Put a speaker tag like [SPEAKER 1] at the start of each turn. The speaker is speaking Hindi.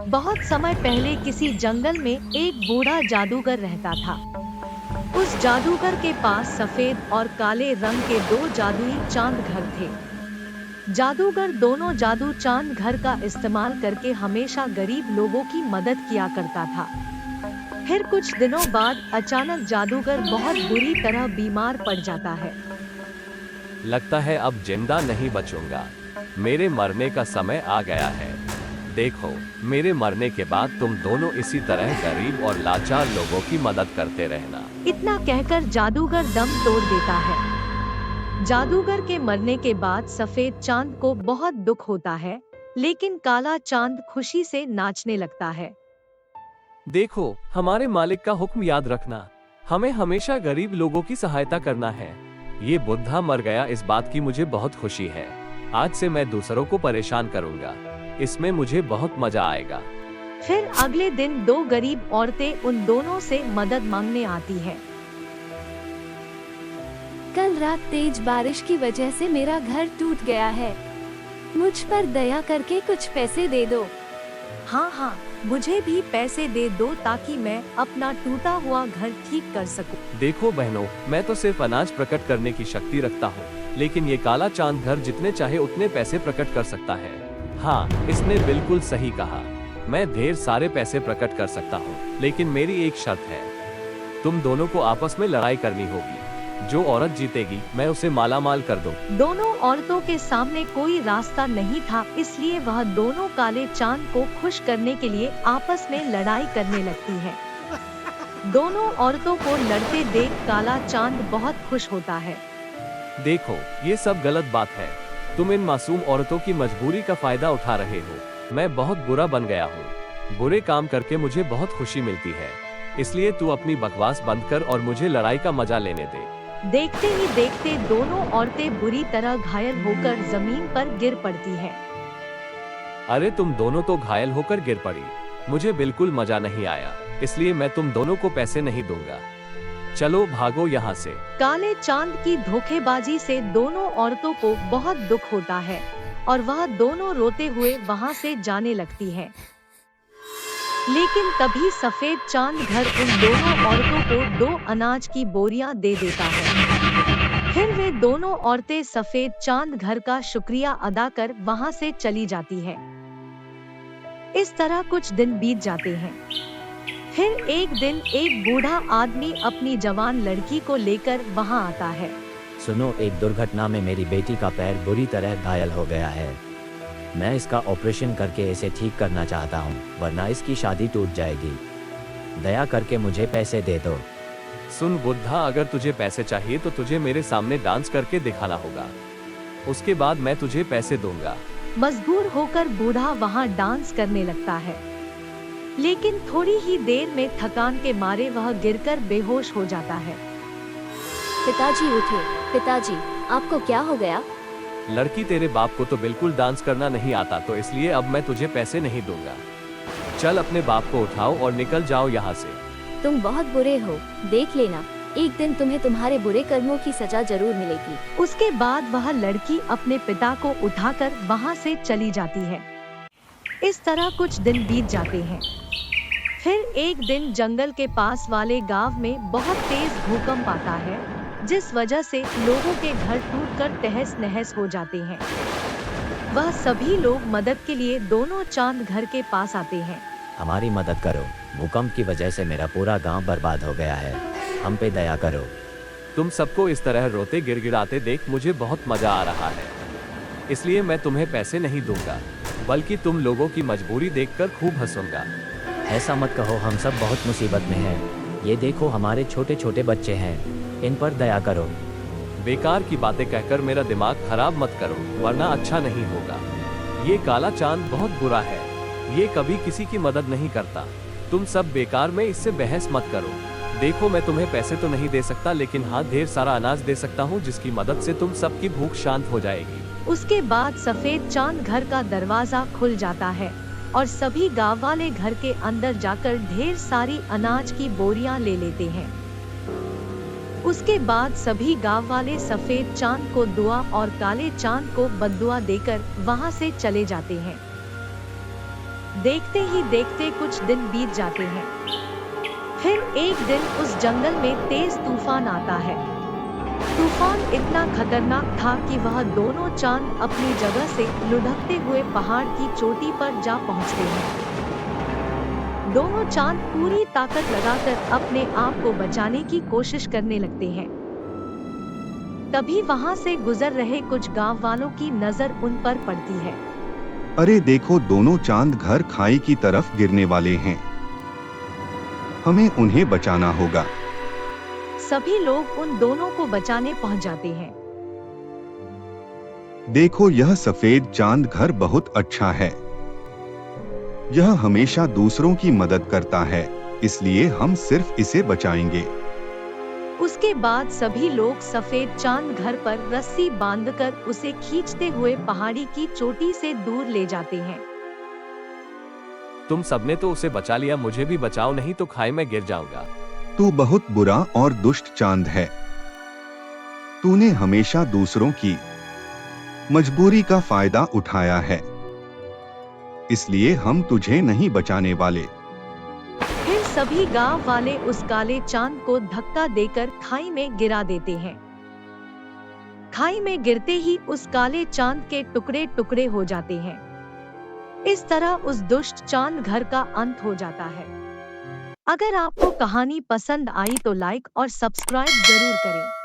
[SPEAKER 1] बहुत समय पहले किसी जंगल में एक बूढ़ा जादूगर रहता था। उस जादूगर के पास सफेद और काले रंग के दो जादुई चांद घर थे। जादूगर दोनों जादू चांद घर का इस्तेमाल करके हमेशा गरीब लोगों की मदद किया करता था। फिर कुछ दिनों बाद अचानक जादूगर बहुत बुरी तरह बीमार पड़ जाता है।
[SPEAKER 2] लगता है अब जिंदा नहीं बचूंगा। मेरे मरने का समय आ गया है। देखो, मेरे मरने के बाद तुम दोनों इसी तरह गरीब और लाचार लोगों की मदद करते रहना।
[SPEAKER 1] इतना कहकर जादूगर दम तोड़ देता है। जादूगर के मरने के बाद सफेद चांद को बहुत दुख होता है, लेकिन काला चांद खुशी से नाचने लगता है।
[SPEAKER 2] देखो, हमारे मालिक का हुक्म याद रखना। हमें हमेशा गरीब लोगों की सहायता करना है। ये बुद्धा मर गया, इस बात की मुझे बहुत खुशी है। आज से मैं दूसरों को परेशान करूंगा। इसमें मुझे बहुत मजा आएगा।
[SPEAKER 1] फिर अगले दिन दो गरीब औरतें उन दोनों से मदद मांगने आती हैं।
[SPEAKER 3] कल रात तेज बारिश की वजह से मेरा घर टूट गया है। मुझ पर दया करके कुछ पैसे दे दो।
[SPEAKER 1] हाँ, मुझे भी पैसे दे दो ताकि मैं अपना टूटा हुआ घर ठीक कर सकूं।
[SPEAKER 2] देखो बहनों, मैं तो सिर्फ अनाज प्रकट करने की शक्ति रखता हूँ, लेकिन ये काला चांद घर जितने चाहे उतने पैसे प्रकट कर सकता है। हाँ, इसने बिल्कुल सही कहा। मैं ढेर सारे पैसे प्रकट कर सकता हूँ, लेकिन मेरी एक शर्त है। तुम दोनों को आपस में लड़ाई करनी होगी। जो औरत जीतेगी, मैं उसे मालामाल कर दूं।
[SPEAKER 1] दोनों औरतों के सामने कोई रास्ता नहीं था, इसलिए वह दोनों काले चांद को खुश करने के लिए आपस में लड़ाई करने लगती हैं। दोनों औरतों को लड़ते देख काला चांद बहुत खुश होता है।
[SPEAKER 2] देखो, ये सब गलत बात है। तुम इन मासूम औरतों की मजबूरी का फायदा उठा रहे हो। मैं बहुत बुरा बन गया हूँ। बुरे काम करके मुझे बहुत खुशी मिलती है। इसलिए तू अपनी बकवास बंद कर और मुझे लड़ाई का मजा लेने दे।
[SPEAKER 1] देखते ही देखते दोनों औरतें बुरी तरह घायल होकर जमीन पर गिर पड़ती हैं।
[SPEAKER 2] अरे तुम दोनों तो घायल होकर गिर पड़ी। मुझे बिल्कुल मजा नहीं आया, इसलिए मैं तुम दोनों को पैसे नहीं दूंगा। चलो भागो यहाँ से।
[SPEAKER 1] काले चांद की धोखेबाजी से दोनों औरतों को बहुत दुख होता है और वह दोनों रोते हुए वहाँ से जाने लगती हैं। लेकिन तभी सफेद चांद घर उन दोनों औरतों को 2 अनाज की बोरियां दे देता है। फिर वे दोनों औरतें सफेद चांद घर का शुक्रिया अदा कर वहां से चली जाती है। इस तरह कुछ दिन बीत जाते हैं। फिर एक दिन एक बूढ़ा आदमी अपनी जवान लड़की को लेकर वहां आता है।
[SPEAKER 4] सुनो, एक दुर्घटना में मेरी बेटी का पैर बुरी तरह घायल हो गया है। मैं इसका ऑपरेशन करके इसे ठीक करना चाहता हूँ, वरना इसकी शादी टूट जाएगी। दया करके मुझे पैसे दे दो।
[SPEAKER 2] सुन बुद्धा, अगर तुझे पैसे चाहिए तो तुझे मेरे सामने डांस करके दिखाना होगा। उसके बाद मैं तुझे पैसे दूंगा।
[SPEAKER 1] मजबूर होकर बूढ़ा वहां डांस करने लगता है, लेकिन थोड़ी ही देर में थकान के मारे वह गिरकर बेहोश हो जाता है।
[SPEAKER 3] पिताजी उठे। पिताजी, आपको क्या हो गया?
[SPEAKER 2] लड़की, तेरे बाप को तो बिल्कुल डांस करना नहीं आता, तो इसलिए अब मैं तुझे पैसे नहीं दूंगा। चल अपने बाप को उठाओ और निकल जाओ यहाँ से।
[SPEAKER 3] तुम बहुत बुरे हो। देख लेना, एक दिन तुम्हें तुम्हारे बुरे कर्मों की सजा जरूर मिलेगी।
[SPEAKER 1] उसके बाद वह लड़की अपने पिता को उठाकर वहां से चली जाती है। इस तरह कुछ दिन बीत जाते हैं। फिर एक दिन जंगल के पास वाले गांव में बहुत तेज भूकंप आता है, जिस वजह से लोगों के घर टूटकर तहस नहस हो जाते हैं। वह सभी लोग मदद के लिए दोनों चांद घर के पास आते हैं।
[SPEAKER 4] हमारी मदद करो। भूकंप की वजह से मेरा पूरा गांव बर्बाद हो गया है। हम पे दया करो।
[SPEAKER 2] तुम सबको इस तरह रोते गिड़गिड़ाते देख मुझे बहुत मजा आ रहा है। इसलिए मैं तुम्हें पैसे नहीं दूंगा, बल्कि तुम लोगों की मजबूरी देखकर खूब हंसूंगा।
[SPEAKER 4] ऐसा मत कहो, हम सब बहुत मुसीबत में हैं। ये देखो, हमारे छोटे छोटे बच्चे हैं, इन पर दया करो।
[SPEAKER 2] बेकार की बातें कहकर मेरा दिमाग खराब मत करो, वरना अच्छा नहीं होगा। ये काला चांद बहुत बुरा है। ये कभी किसी की मदद नहीं करता। तुम सब बेकार में इससे बहस मत करो। देखो, मैं तुम्हें पैसे तो नहीं दे सकता, लेकिन हाँ, ढेर सारा अनाज दे सकता हूँ, जिसकी मदद से तुम सबकी भूख शांत हो जाएगी।
[SPEAKER 1] उसके बाद सफेद चांद घर का दरवाजा खुल जाता है और सभी गांव वाले घर के अंदर जाकर ढेर सारी अनाज की बोरियां ले लेते हैं। उसके बाद सभी गांव वाले सफेद चांद को दुआ और काले चांद को बद्दुआ देकर वहां से चले जाते हैं। देखते ही देखते कुछ दिन बीत जाते हैं। फिर एक दिन उस जंगल में तेज तूफान आता है। तूफान इतना खतरनाक था कि वह दोनों चांद अपनी जगह से लुढ़कते हुए पहाड़ की चोटी पर जा पहुंचते हैं। दोनों चांद पूरी ताकत लगाकर अपने आप को बचाने की कोशिश करने लगते हैं। तभी वहां से गुजर रहे कुछ गांव वालों की नजर उन पर पड़ती है।
[SPEAKER 5] अरे देखो, दोनों चांद घर खाई की तरफ गिरने वाले हैं। हमें उन्हें बचाना होगा।
[SPEAKER 1] सभी लोग उन दोनों को बचाने पहुंच जाते हैं।
[SPEAKER 5] देखो, यह सफेद चांद घर बहुत अच्छा है। यह हमेशा दूसरों की मदद करता है, इसलिए हम सिर्फ इसे बचाएंगे।
[SPEAKER 1] उसके बाद सभी लोग सफेद चांद घर पर रस्सी बांधकर उसे खींचते हुए पहाड़ी की चोटी से दूर ले जाते हैं।
[SPEAKER 2] तुम सबने तो उसे बचा लिया, मुझे भी बचाओ, नहीं तो खाई में गिर जाऊंगा।
[SPEAKER 5] तू बहुत बुरा और दुष्ट चांद है। तूने हमेशा दूसरों की मजबूरी का फायदा उठाया है, इसलिए हम तुझे नहीं बचाने वाले।
[SPEAKER 1] फिर सभी गांव वाले उस काले चांद को धक्का देकर खाई में गिरा देते हैं। खाई में गिरते ही उस काले चांद के टुकड़े टुकड़े हो जाते हैं। इस तरह उस दुष्ट चांद घर का अंत हो जाता है। अगर आपको कहानी पसंद आई तो लाइक और सब्सक्राइब जरूर करें।